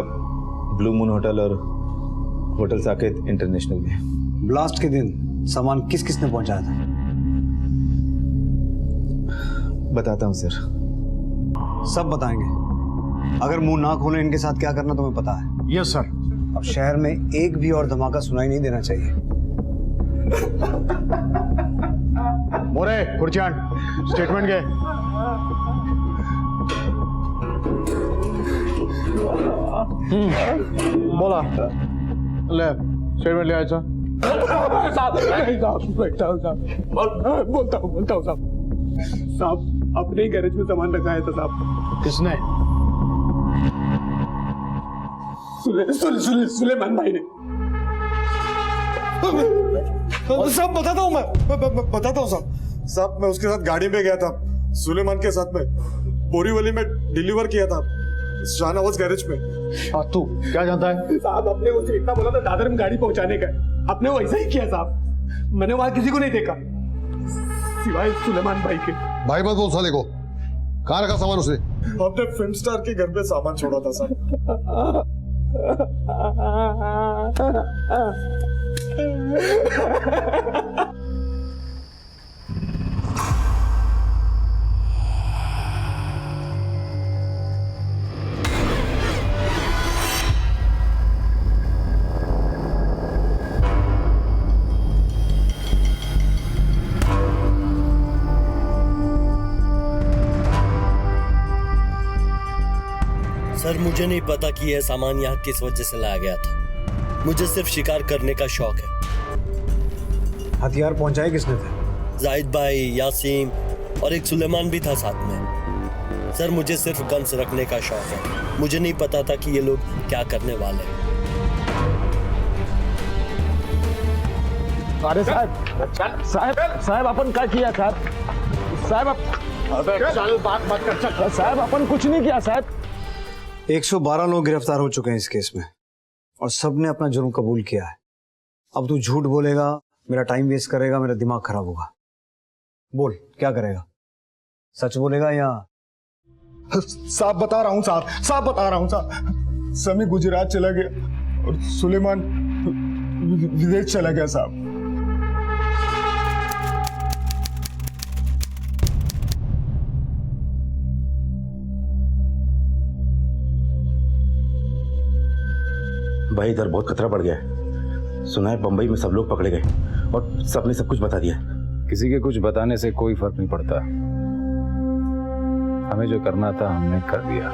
blue moon hotel और होटल साकेत इंटरनेशनल में।
ब्लास्ट के दिन सामान किस किस ने पहुंचाया था?
बताता हूँ सर।
सब बताएंगे। अगर मुंह ना खोले इनके साथ क्या करना तुम्हें पता है?
Yes sir.
अब शहर में एक भी और धमाका सुनाई नहीं देना चाहिए।
मोरे, खुर्चियान, स्टेटमेंट के। बोला ले, स्टेटमेंट ले आया साहब।
बोलता हूँ साहब, अपने ही गैरेज में सामान रखा था साहब।
किसने?
सुलेमान भाई ने।
साहब बताता हूँ, मैं बताता हूँ साहब, मैं उसके साथ गाड़ी में गया था, सुलेमान के साथ में बोरीवली में डिलीवर किया था शाहनवाज गैरेज में। तू क्या जानता है?
साहब, अपने उसे इतना बोला था दादर में गाड़ी पहुंचाने का, अपने वो ऐसा ही किया साहब। मैंने वहां किसी को नहीं देखा सिवाय सुलेमान भाई के।
भाई मत बोल साले को। कहाँ रखा सामान उसने? हमने फिल्म स्टार के घर पे सामान छोड़ा था साहब।
सर, मुझे नहीं पता कि यह सामान यहाँ किस वजह से लाया गया था। मुझे सिर्फ शिकार करने का शौक है।
हथियार पहुंचाए किसने थे?
जाहिद भाई, यासीन और एक सुलेमान भी था साथ में। सर, मुझे सिर्फ गन्स रखने का शौक है। मुझे नहीं पता था कि ये लोग क्या करने वाले हैं।
अरे साहब अपन क्या किया साहब? चल बात कर। साहब, अपन कुछ नहीं किया साहब।
112 लोग गिरफ्तार हो चुके हैं इस केस में और सबने अपना जुर्म कबूल किया है। अब तू झूठ बोलेगा, मेरा टाइम वेस्ट करेगा, मेरा दिमाग खराब होगा। बोल, क्या करेगा? सच बोलेगा या?
साहब बता रहा हूँ साहब बता रहा हूँ साहब। समी गुजरात चला गया और सुलेमान विदेश चला गया साहब।
भाई, इधर बहुत खतरा बढ़ गया है। सुना है बंबई में सब लोग पकड़े गए और सबने सब कुछ बता दिया।
किसी के कुछ बताने से कोई फर्क नहीं पड़ता। हमें जो करना था हमने कर दिया।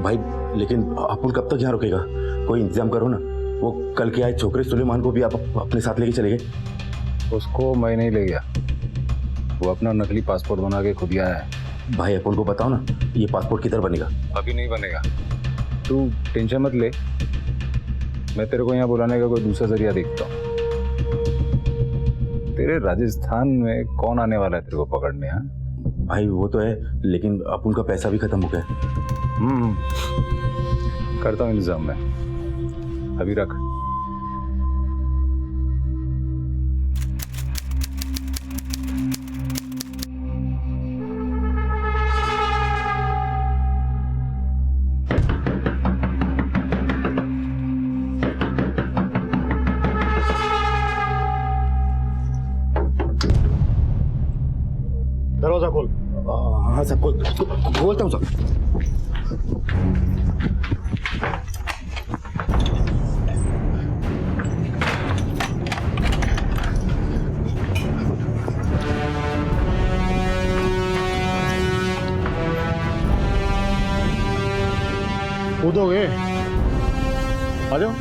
भाई, लेकिन अपुल कब तक यहाँ रुकेगा? कोई इंतजाम करो ना। वो कल के आए छोकरे सुलेमान को भी आप अपने साथ लेके चले गए?
उसको मैं नहीं ले गया, वो अपना नकली पासपोर्ट बना के खुद ही आया है।
भाई अपन को बताओ ना, ये पासपोर्ट किधर बनेगा?
अभी नहीं बनेगा, तू टेंशन मत ले, मैं तेरे को यहाँ बुलाने का कोई दूसरा जरिया देखता हूँ। तेरे राजस्थान में कौन आने वाला है तेरे को पकड़ने? हाँ
भाई वो तो है, लेकिन अपन का पैसा भी खत्म हो गया।
करता हूँ इंतजाम मैं, अभी रख।
दरवाजा खोल।
हाँ सब खोलता हूँ सब।
कूदोगे? आ जाओ।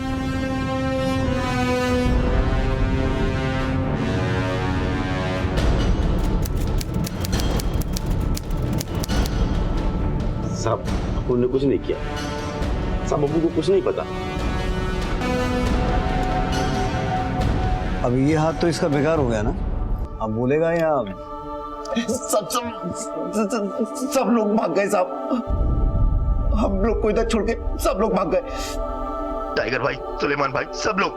साहब अपन ने कुछ नहीं किया, साहब अबू को कुछ नहीं पता।
अब ये हाथ तो इसका बेकार हो गया ना, अब बोलेगा या?
सब लोग भाग गए साहब, हम लोग को इधर छोड़ के सब लोग भाग गए। टाइगर भाई, सुलेमान भाई, सब लोग।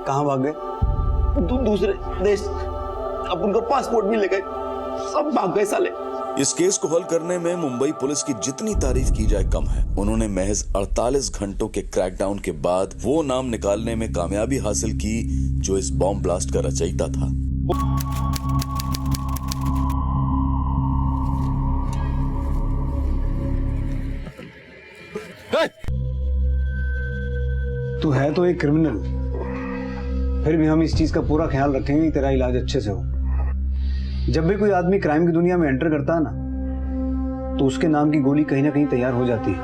कहाँ भाग गए?
दूसरे देश। अब उनका पासपोर्ट भी ले गए, सब भाग गए साले।
इस केस को हल करने में मुंबई पुलिस की जितनी तारीफ की जाए कम है। उन्होंने महज 48 घंटों के क्रैकडाउन के बाद वो नाम निकालने में कामयाबी हासिल की जो इस बॉम्ब ब्लास्ट का रचयिता था।
तू है तो एक क्रिमिनल, फिर भी हम इस चीज का पूरा ख्याल रखेंगे कि तेरा इलाज अच्छे से हो। जब भी कोई आदमी क्राइम की दुनिया में एंटर करता है ना, तो उसके नाम की गोली कहीं ना कहीं तैयार हो जाती है।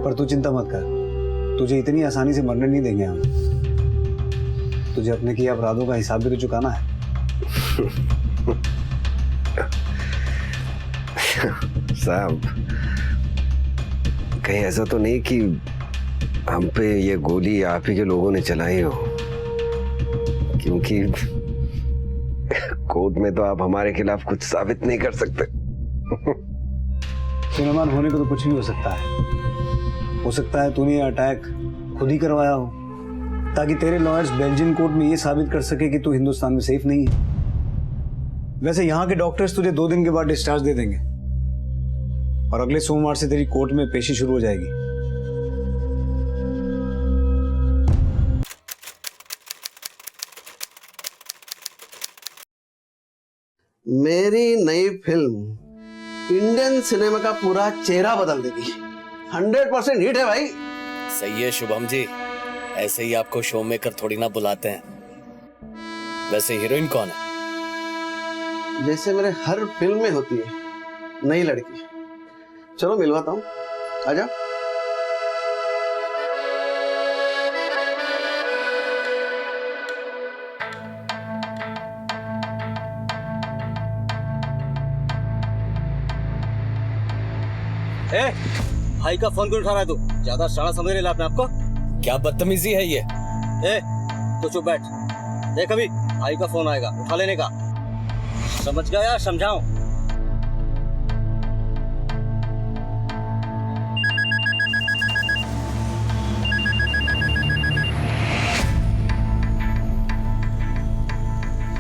पर तू चिंता मत कर, तुझे इतनी आसानी से मरने नहीं देंगे हम। तुझे अपने किए अपराधों का हिसाब भी तो चुकाना है।
साहब, कहीं ऐसा तो नहीं कि हम पे ये गोली आप ही के लोगों ने चलाई हो? क्योंकि कोर्ट में तो आप हमारे खिलाफ कुछ साबित नहीं कर सकते।
सुलेमान होने को तो कुछ भी हो सकता है। हो सकता है तूने ये अटैक खुद ही करवाया हो, ताकि तेरे लॉयर्स बेल्जियन कोर्ट में ये साबित कर सके कि तू हिंदुस्तान में सेफ नहीं है। वैसे यहाँ के डॉक्टर्स तुझे 2 दिन के बाद डिस्चार्ज दे देंगे और अगले सोमवार से तेरी कोर्ट में पेशी शुरू हो जाएगी।
मेरी नई फिल्म इंडियन सिनेमा का पूरा चेहरा बदल देगी। 100% हिट है भाई।
सही है शुभम जी, ऐसे ही आपको शो मेकर थोड़ी ना बुलाते हैं। वैसे हीरोइन कौन है?
जैसे मेरे हर फिल्म में होती है, नई लड़की। चलो मिलवाता हूँ, आजा।
भाई का फोन क्यों उठा रहा है तू? ज्यादा शाना समझ रहे अपने आपको? क्या बदतमीजी है ये? तो चुप बैठ, देख अभी भाई का फोन आएगा, उठा लेने का। समझ गया या समझाऊं?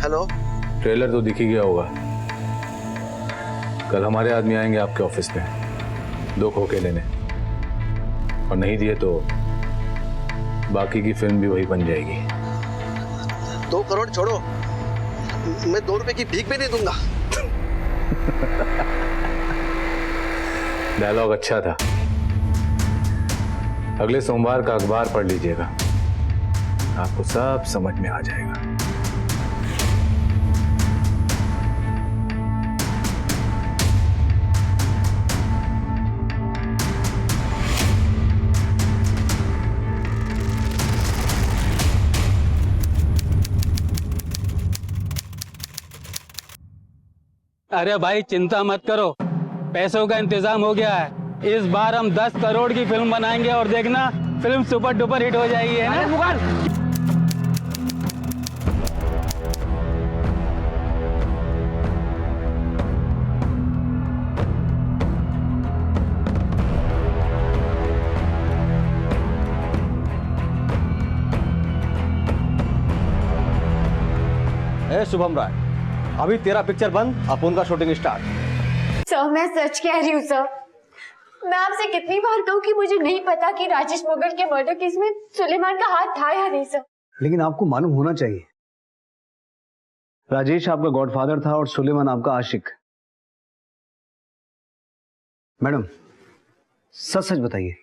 हेलो।
ट्रेलर तो दिख ही गया होगा। कल हमारे आदमी आएंगे आपके ऑफिस में 2 खोखे लेने, और नहीं दिए तो बाकी की फिल्म भी वही बन जाएगी।
2 करोड़ छोड़ो, मैं 2 रुपए की भीख भी नहीं दूंगा।
डायलॉग अच्छा था, अगले सोमवार का अखबार पढ़ लीजिएगा, आपको सब समझ में आ जाएगा।
अरे भाई चिंता मत करो, पैसों का इंतजाम हो गया है। इस बार हम 10 करोड़ की फिल्म बनाएंगे और देखना फिल्म सुपर डुपर हिट हो जाएगी, है ना?
शुभम राय, अभी तेरा पिक्चर बंद, अपन का शूटिंग स्टार्ट।
सर मैं सच कह रही हूँ सर। मैं आपसे कितनी बार कहूँ कि मुझे नहीं पता कि राजेश मुगल के मर्डर केस में सुलेमान का हाथ था या नहीं सर।
लेकिन आपको मालूम होना चाहिए, राजेश आपका गॉडफादर था और सुलेमान आपका आशिक। मैडम सच सच बताइए,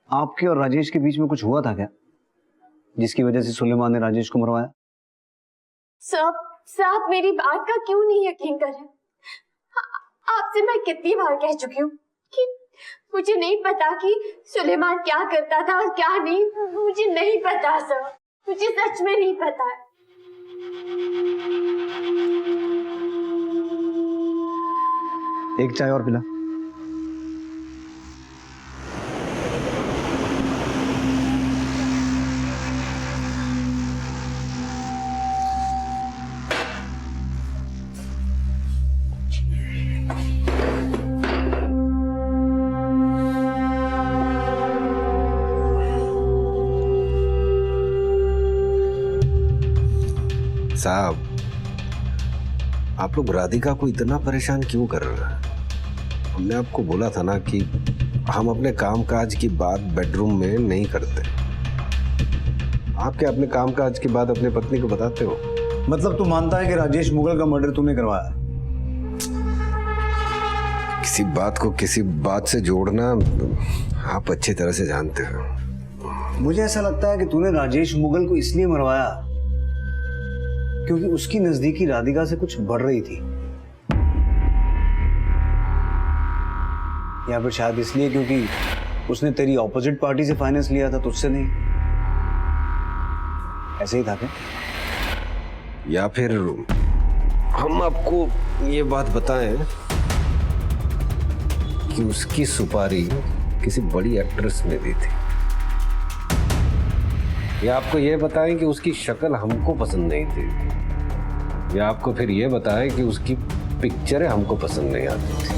आपके और राजेश के बीच में कुछ हुआ था क्या जिसकी वजह से सुलेमान ने राजेश को मरवाया?
सर आप मेरी बात का क्यों नहीं यकीन कर रहे? आपसे मैं कितनी बार कह चुकी हूँ कि मुझे नहीं पता कि सुलेमान क्या करता था और क्या नहीं। मुझे नहीं पता सर, मुझे सच में नहीं पता है।
एक चाय और पिला।
साहब, आप लोग राधिका को इतना परेशान क्यों कर रहे हैं? हमने आपको बोला था ना कि हम अपने कामकाज की बात बेडरूम में नहीं करते। आप क्या अपने कामकाज की बात अपनी पत्नी को बताते हो?
मतलब तू मानता है कि राजेश मुगल का मर्डर तूने करवाया?
किसी बात को किसी बात से जोड़ना आप अच्छी तरह से जानते हो।
मुझे ऐसा लगता है कि तूने राजेश मुगल को इसलिए मरवाया क्योंकि उसकी नजदीकी राधिका से कुछ बढ़ रही थी, या फिर शायद इसलिए क्योंकि उसने तेरी ऑपोजिट पार्टी से फाइनेंस लिया था, तुझसे नहीं। ऐसे ही था क्या?
या फिर हम आपको ये बात बताएं कि उसकी सुपारी किसी बड़ी एक्ट्रेस ने दी थी, या आपको ये बताएं कि उसकी शक्ल हमको पसंद नहीं थी, या आपको फिर ये बताएं कि उसकी पिक्चरें हमको पसंद नहीं आती थी।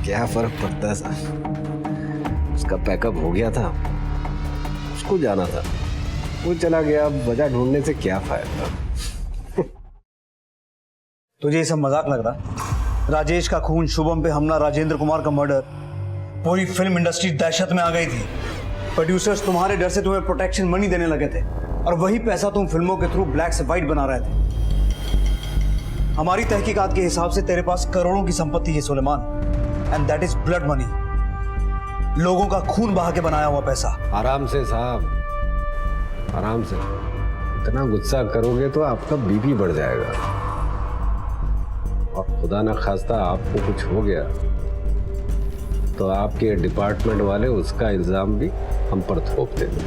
क्या फर्क पड़ता है साहब? उसका पैकअप हो गया था, उसको जाना था, वो चला गया, वजह ढूंढने से क्या फायदा?
तुझे ये सब मजाक लग रहा? राजेश का खून, शुभम पे हमला, राजेंद्र कुमार का मर्डर, पूरी फिल्म इंडस्ट्री दहशत में आ गई थी। प्रोड्यूसर्स तुम्हारे डर से तुम्हें प्रोटेक्शन मनी देने लगे थे और वही पैसा तुम फिल्मों के थ्रू ब्लैक से व्हाइट बना रहे थे। हमारी तहकीकात के हिसाब से तेरे पास करोड़ों की संपत्ति है Suleman, and that is blood money, लोगों का खून बहा के बनाया हुआ पैसा।
आराम से साहब, आराम से। इतना गुस्सा करोगे तो आपका बीपी बढ़ जाएगा, और खुदा ना खास्ता आपको कुछ हो गया तो आपके डिपार्टमेंट वाले उसका इल्जाम भी हम पर थोप देंगे।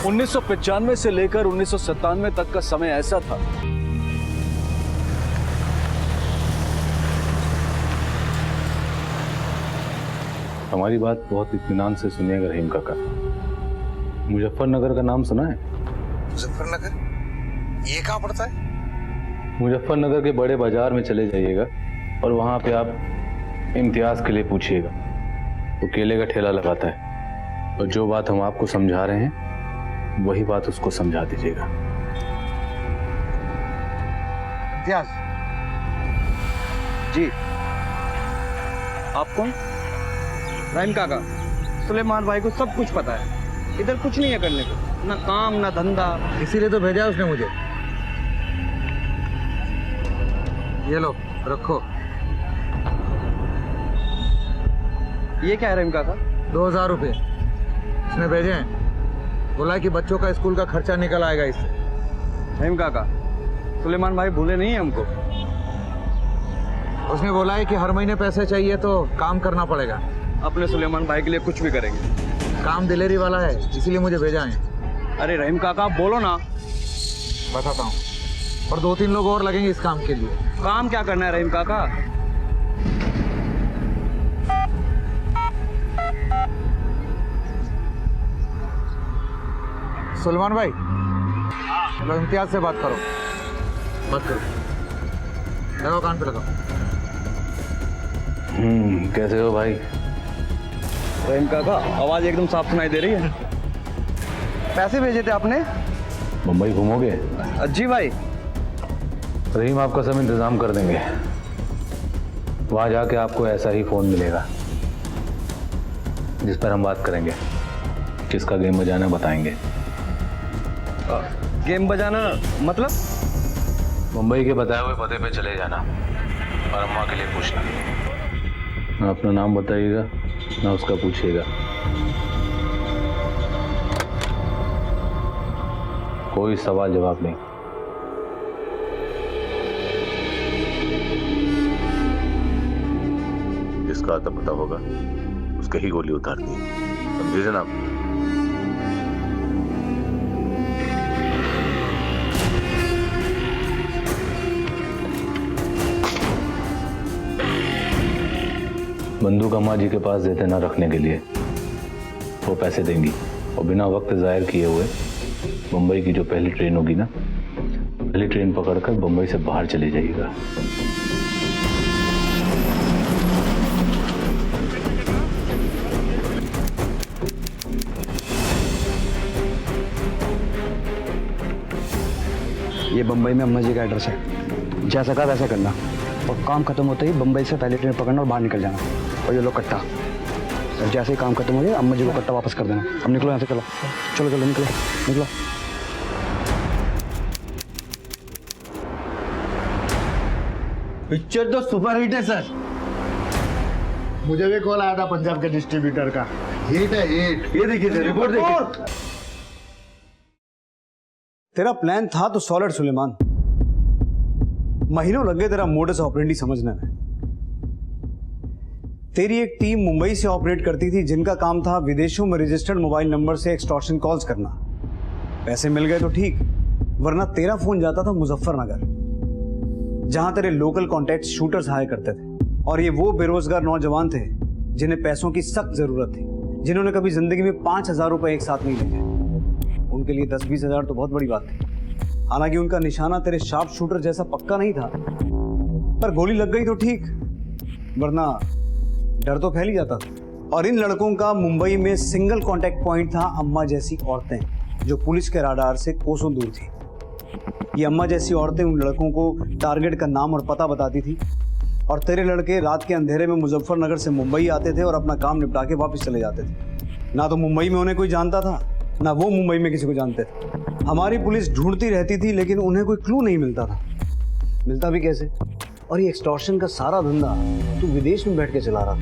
1995 से लेकर 1997 तक का समय ऐसा था
हमारी बात बहुत इत्मीनान से सुनिएगा रहीम काका। मुजफ्फरनगर का नाम सुना है?
मुजफ्फरनगर ये कहाँ पड़ता है?
मुजफ्फरनगर के बड़े बाजार में चले जाइएगा और वहां पे आप इम्तियाज के लिए पूछिएगा, वो केले का ठेला लगाता है, और जो बात हम आपको समझा रहे हैं वही बात उसको समझा दीजिएगा।
इम्तियाज
जी, आप कौन?
रहीम काका, सुलेमान भाई को सब कुछ पता है, इधर कुछ नहीं है करने को, ना काम ना धंधा, इसीलिए तो भेजा उसने मुझे। ये लो रखो। ये क्या है रहीम काका?
2000 रुपये इसने भेजे हैं, बोला कि बच्चों का स्कूल का खर्चा निकल आएगा इससे।
रहीम काका, सुलेमान भाई भूले नहीं है हमको।
उसने बोला है कि हर महीने पैसे चाहिए तो काम करना पड़ेगा।
अपने सुलेमान भाई के लिए कुछ भी करेंगे।
काम दिलेरी वाला है, इसीलिए मुझे भेजा है।
अरे रहीम काका बोलो ना।
बताता हूँ, और 2-3 लोग और लगेंगे इस काम के लिए।
काम क्या करना है रहीम काका?
सुलेमान भाई, लो इम्तियाज से बात करो। बात करो, लगाओ कान पे लगाओ।
कैसे हो भाई?
रहीम काका आवाज एकदम साफ सुनाई दे रही है। पैसे भेजे थे आपने?
मुंबई घूमोगे?
जी भाई।
रहीम आपका सब इंतजाम कर देंगे। वहां जाके आपको ऐसा ही फोन मिलेगा जिस पर हम बात करेंगे, किसका गेम बजाना बताएंगे।
गेम बजाना मतलब?
मुंबई के बताए हुए पते पे चले जाना और अम्मा के लिए पूछना। ना अपना नाम बताइएगा ना उसका पूछिएगा। कोई सवाल जवाब नहीं।
जिसका आता पता होगा उसके ही गोली उतार दी, समझे जनाब?
बंदूक अम्मा जी के पास देते ना रखने के लिए। वो पैसे देंगी और बिना वक्त जाहिर किए हुए मुंबई की जो पहली ट्रेन होगी ना, पहली ट्रेन पकड़कर मुंबई से बाहर चले जाइएगा।
ये बम्बई में अम्मा जी का एड्रेस है। जैसा कहा वैसा करना और काम खत्म होते ही बम्बई से पहले ट्रेन पकड़ना और बाहर निकल जाना। और ये लो कट्टा, और जैसे ही काम खत्म हो जाए अम्मा जी को कट्टा वापस कर देना। अब निकलो यहाँ से, चलो चलो चलो निकलो निकलो।
पिक्चर तो सुपर हिट है सर। मुझे भी कॉल आया था पंजाब के डिस्ट्रीब्यूटर का। हिट है हिट। ये देखिए सर, रिपोर्ट देखिए।
तेरा प्लान था तो सॉलिड सुलेमान। महीनों लग गए तेरा मोडस ऑपरेंडी समझने में। तेरी एक टीम मुंबई से ऑपरेट करती थी जिनका काम था विदेशों में रजिस्टर्ड मोबाइल नंबर से एक्सटॉर्शन कॉल्स करना। पैसे मिल गए तो ठीक, वरना तेरा फोन जाता था मुजफ्फरनगर, जहां तेरे लोकल कॉन्टैक्ट शूटर्स हायर करते थे। और ये वो बेरोजगार नौजवान थे जिन्हें पैसों की सख्त जरूरत थी, जिन्होंने कभी जिंदगी में 5,000 रुपए एक साथ नहीं लिए। उनके लिए 10-20 हजार तो बहुत बड़ी बात थी। हालांकि उनका निशाना तेरे शार्प शूटर जैसा पक्का नहीं था, पर गोली लग गई तो ठीक, वरना डर तो फैल ही जाता था। और इन लड़कों का मुंबई में सिंगल कांटेक्ट पॉइंट था अम्मा जैसी औरतें, जो पुलिस के राडार से कोसों दूर थी। ये अम्मा जैसी औरतें उन लड़कों को टारगेट का नाम और पता बताती थी, और तेरे लड़के रात के अंधेरे में मुजफ्फरनगर से मुंबई आते थे और अपना काम निपटा के वापस चले जाते थे। ना तो मुंबई में उन्हें कोई जानता था, ना वो मुंबई में किसी को जानते थे। हमारी पुलिस ढूंढती रहती थी लेकिन उन्हें कोई क्लू नहीं मिलता था। मिलता भी कैसे? और ये एक्सटॉर्शन का सारा धंधा तू विदेश में बैठ के चला रहा था।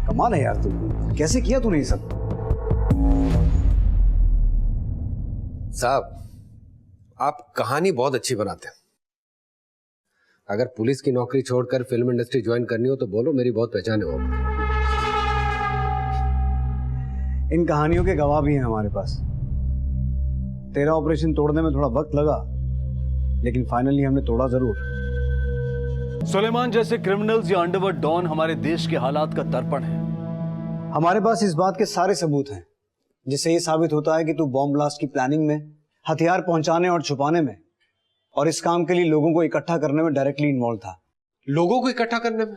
कमाल है यार, तू कैसे किया तूने ये सब?
साहब, आप कहानी बहुत अच्छी बनाते हैं। अगर पुलिस की नौकरी छोड़कर फिल्म इंडस्ट्री ज्वाइन करनी हो तो बोलो, मेरी बहुत पहचान है वहां।
इन कहानियों के गवाह भी हैं हमारे पास। तेरा ऑपरेशन तोड़ने में थोड़ा वक्त लगा, लेकिन फाइनली हमने तोड़ा जरूर।
सुलेमान जैसे क्रिमिनल्स या अंडरवर्ल्ड डॉन हमारे देश के हालात का दर्पण है।
हमारे पास इस बात के सारे सबूत हैं, जिससे ये साबित होता है कि तू बॉम्ब ब्लास्ट की प्लानिंग में, हथियार पहुंचाने और छुपाने में, और इस काम के लिए लोगों को इकट्ठा करने में डायरेक्टली इन्वॉल्व था।
लोगों को इकट्ठा करने में?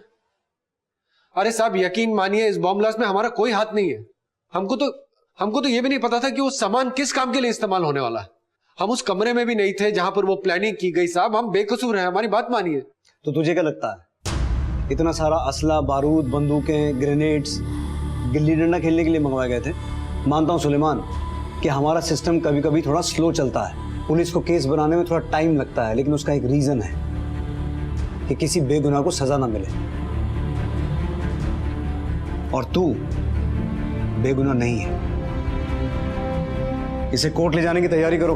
अरे साहब, यकीन मानिए इस बॉम्ब ब्लास्ट में हमारा कोई हाथ नहीं है। हमको तो ये भी नहीं पता था कि वो सामान किस काम के लिए इस्तेमाल होने वाला है। हम उस कमरे में भी नहीं थे जहां पर वो प्लानिंग की गई। साहब, हम बेकसूर हैं, हमारी बात मानिए।
तो तुझे क्या लगता है इतना सारा असला, बारूद, बंदूकें, ग्रेनेड्स गिल्ली डंडा खेलने के लिए मंगवाए गए थे? मानता हूं सुलेमान कि हमारा सिस्टम कभी कभी थोड़ा स्लो चलता है, पुलिस को केस बनाने में थोड़ा टाइम लगता है, लेकिन उसका एक रीजन है कि किसी बेगुनाह को सजा ना मिले। और तू बेगुनाह नहीं है। इसे कोर्ट ले जाने की तैयारी करो।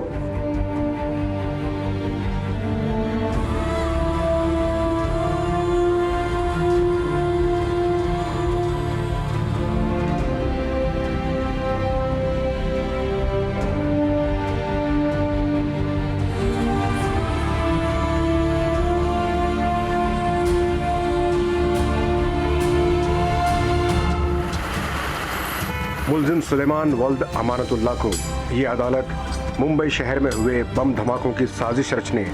मुलजिम सुलेमान वल्द अमानतुल्लाह को ये अदालत मुंबई शहर में हुए बम धमाकों की साजिश रचने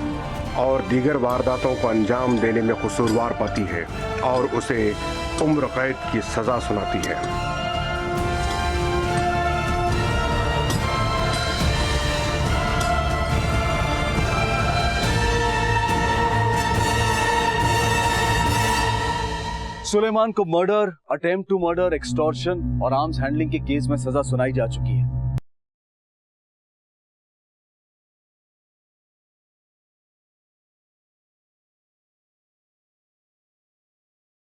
और दीगर वारदातों को अंजाम देने में कसूरवार पाती है और उसे उम्र कैद की सजा सुनाती है।
सुलेमान को murder, attempt to murder, extortion और आर्म्स हैंडलिंग के केस में सजा सुनाई जा चुकी है।